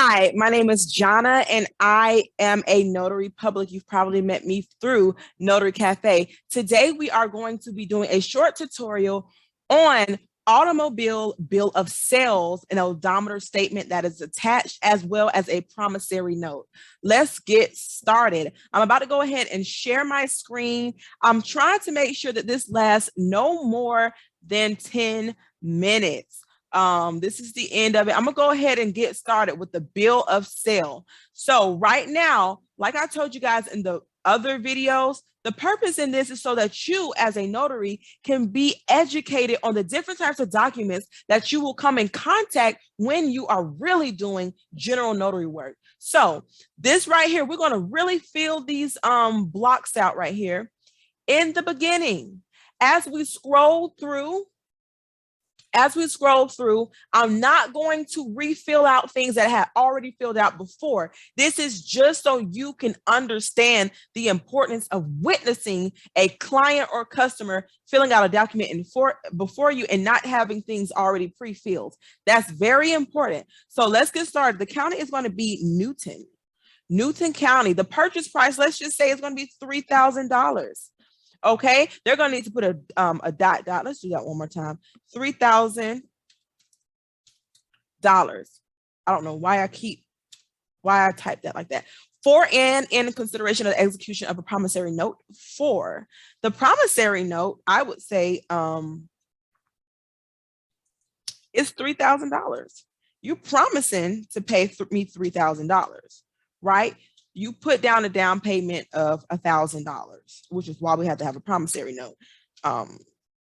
Hi, my name is Jana, and I am a notary public. You've probably met me through Notary Cafe. Today, we are going to be doing a short tutorial on automobile bill of sales, an odometer statement that is attached, as well as a promissory note. Let's get started. I'm about to go ahead and share my screen. I'm trying to make sure that this lasts no more than 10 minutes. This is the end of it. I'm gonna go ahead and get started with the bill of sale. So right now, like I told you guys in the other videos, the purpose in this is so that you as a notary can be educated on the different types of documents that you will come in contact when you are really doing general notary work. So this right here, we're gonna really fill these blocks out right here in the beginning. As we scroll through, I'm not going to refill out things that I had already filled out before. This is just so you can understand the importance of witnessing a client or customer filling out a document before you and not having things already pre-filled. That's very important. So let's get started. The county is going to be Newton County. The purchase price, let's just say, is going to be $3,000. Okay, they're gonna need to put a dot. Let's do that one more time. $3,000. I don't know why I typed that like that. For and in consideration of the execution of a promissory note. For the promissory note, I would say it's $3,000. You promising to pay me $3,000, right? You put down a down payment of $1,000, which is why we have to have a promissory note.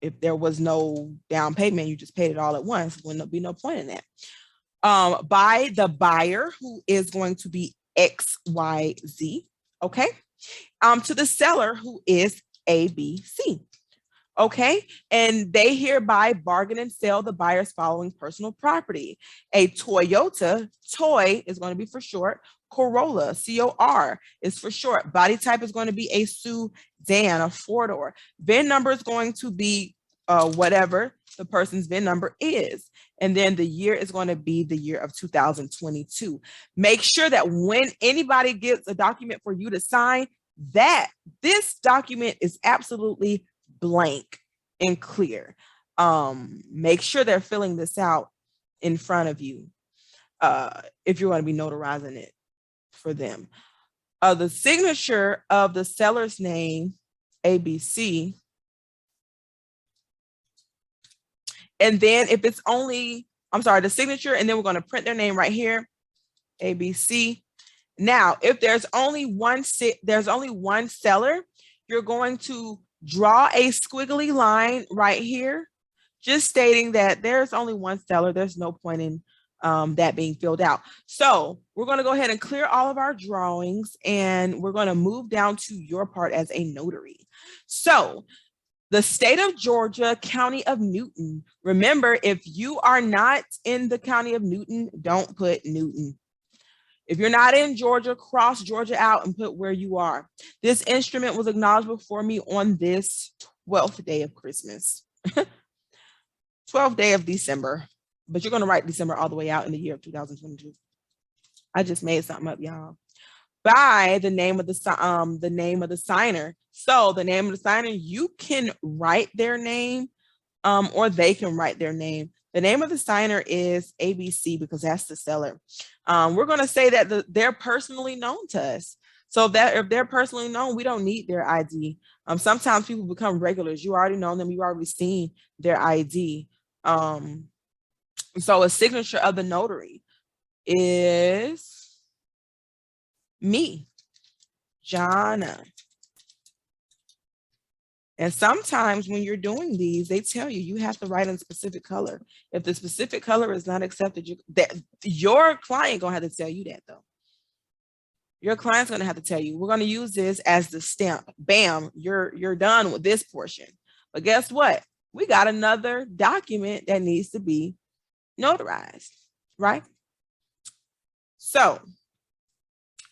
If there was no down payment, you just paid it all at once, wouldn't be no point in that. By the buyer, who is going to be XYZ, okay? To the seller, who is ABC. Okay, and they hereby bargain and sell the buyer's following personal property: a Toyota, toy is going to be for short, Corolla, COR is for short, body type is going to be a sedan, a four-door, VIN number is going to be whatever the person's VIN number is, and then the year is going to be the year of 2022. Make sure that when anybody gets a document for you to sign, that this document is absolutely blank and clear. Make sure they're filling this out in front of you if you're going to be notarizing it for them. The signature of the seller's name, ABC, and then if it's only, the signature, and then we're going to print their name right here, ABC. Now, if there's only one seller, you're going to draw a squiggly line right here, just stating that there's only one seller. There's no point in that being filled out. So we're going to go ahead and clear all of our drawings, and we're going to move down to your part as a notary. So the state of Georgia, county of Newton. Remember, if you are not in the county of Newton, don't put Newton. If you're not in Georgia, cross Georgia out and put where you are. This instrument was acknowledged before me on this 12th day of Christmas, 12th day of December, but you're going to write December all the way out in the year of 2022. I just made something up, y'all. By the name of the signer. So the name of the signer, you can write their name, or they can write their name. The name of the signer is ABC because that's the seller. We're going to say that they're personally known to us. So that if they're personally known, we don't need their ID. Sometimes people become regulars. You already know them. You've already seen their ID. So a signature of the notary is me, Jana. And sometimes when you're doing these, they tell you have to write in a specific color. If the specific color is not accepted, your client gonna have to tell you that though. Your client's gonna have to tell you, we're gonna use this as the stamp. Bam, you're done with this portion. But guess what? We got another document that needs to be notarized, right? So,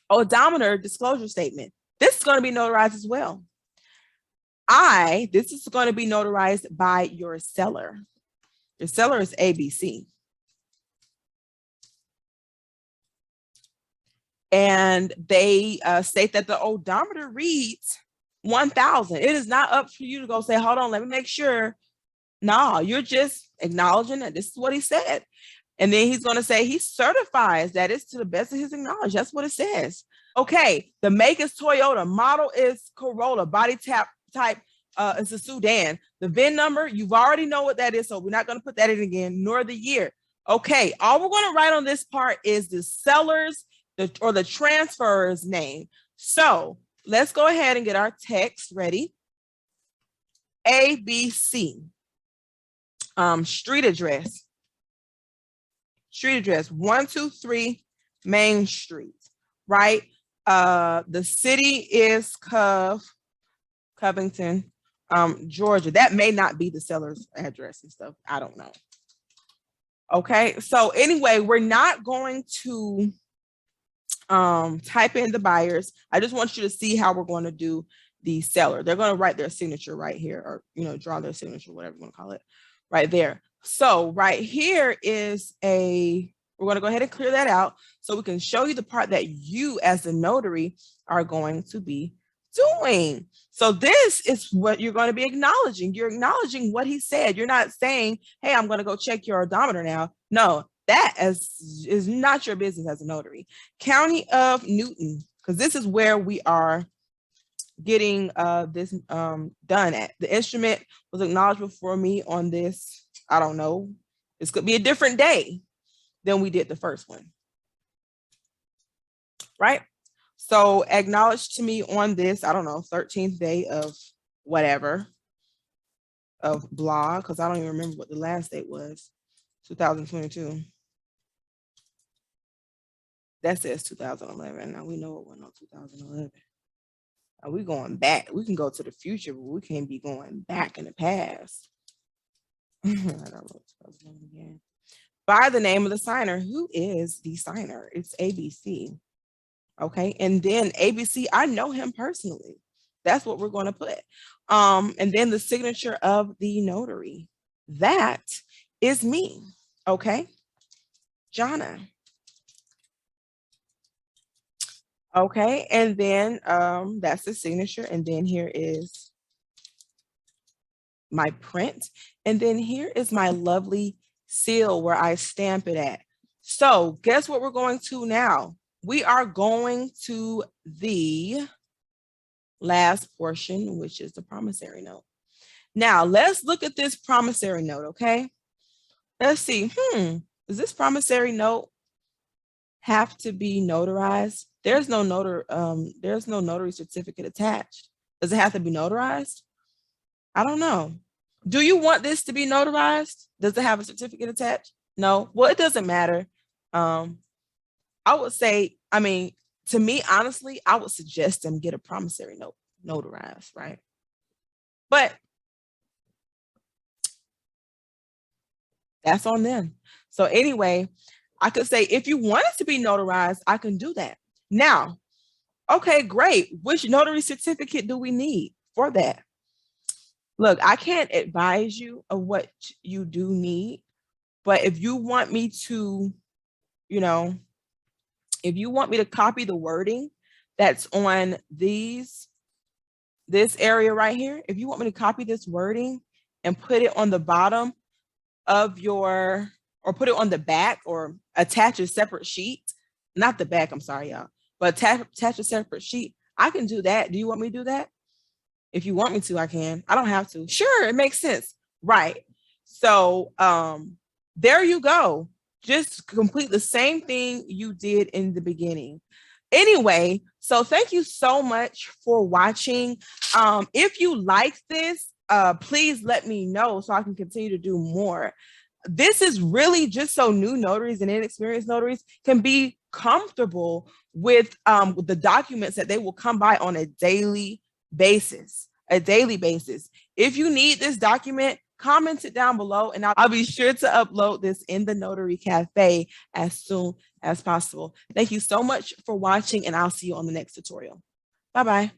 odometer disclosure statement. This is gonna be notarized as well. This is going to be notarized by your seller. Your seller is ABC. and they state that the odometer reads 1,000. It is not up for you to go say, hold on, let me make sure. No, you're just acknowledging that this is what he said. And then he's going to say he certifies that it's to the best of his knowledge. That's what it says. Okay, the make is Toyota, model is Corolla, body type is a sedan. The VIN number, you've already know what that is, so we're not going to put that in again, nor the year. Okay, all we're going to write on this part is the seller's or the transferor's name. So let's go ahead and get our text ready. ABC, street address, 123 Main Street, right? The city is Covington, Georgia. That may not be the seller's address and stuff. I don't know. Okay, so anyway, we're not going to type in the buyers. I just want you to see how we're going to do the seller. They're going to write their signature right here, or draw their signature, whatever you want to call it, right there. So right here is we're going to go ahead and clear that out so we can show you the part that you as the notary are going to be doing. So this is what you're going to be acknowledging. You're acknowledging what he said. You're not saying, hey, I'm going to go check your odometer now. No, that is not your business as a notary. County of Newton, because this is where we are getting this done at. The instrument was acknowledged before me on this. I don't know. This could be a different day than we did the first one. Right? So acknowledged to me on this, I don't know, 13th day of whatever, of blah, because I don't even remember what the last date was, 2022. That says 2011. Now we know it went on 2011. Now we're going back. We can go to the future, but we can't be going back in the past. I don't know 2011 again. By the name of the signer. Who is the signer? It's ABC. Okay, and then ABC, I know him personally. That's what we're going to put. And then the signature of the notary. That is me. Okay, Jonna. Okay, and then that's the signature. And then here is my print. And then here is my lovely seal where I stamp it at. So guess what we're going to now? We are going to the last portion, which is the promissory note. Now, let's look at this promissory note, okay? Let's see, does this promissory note have to be notarized? There's no notary certificate attached. Does it have to be notarized? I don't know. Do you want this to be notarized? Does it have a certificate attached? No. Well, it doesn't matter. I would say, to me, honestly, I would suggest them get a promissory note notarized, right? But that's on them. So anyway, I could say if you want it to be notarized, I can do that. Now, okay, great. Which notary certificate do we need for that? Look, I can't advise you of what you do need, but if you want me to, if you want me to copy the wording that's on this area right here, if you want me to copy this wording and put it on the bottom of or put it on the back or attach a separate sheet, not the back, I'm sorry, y'all, but attach a separate sheet, I can do that. Do you want me to do that? If you want me to, I can. I don't have to. Sure, it makes sense. Right. So there you go. Just complete the same thing you did in the beginning. Anyway, so thank you so much for watching. If you like this, please let me know so I can continue to do more. This is really just so new notaries and inexperienced notaries can be comfortable with the documents that they will come by on a daily basis. If you need this document, comment it down below and I'll be sure to upload this in the Notary Cafe as soon as possible. Thank you so much for watching and I'll see you on the next tutorial. Bye-bye.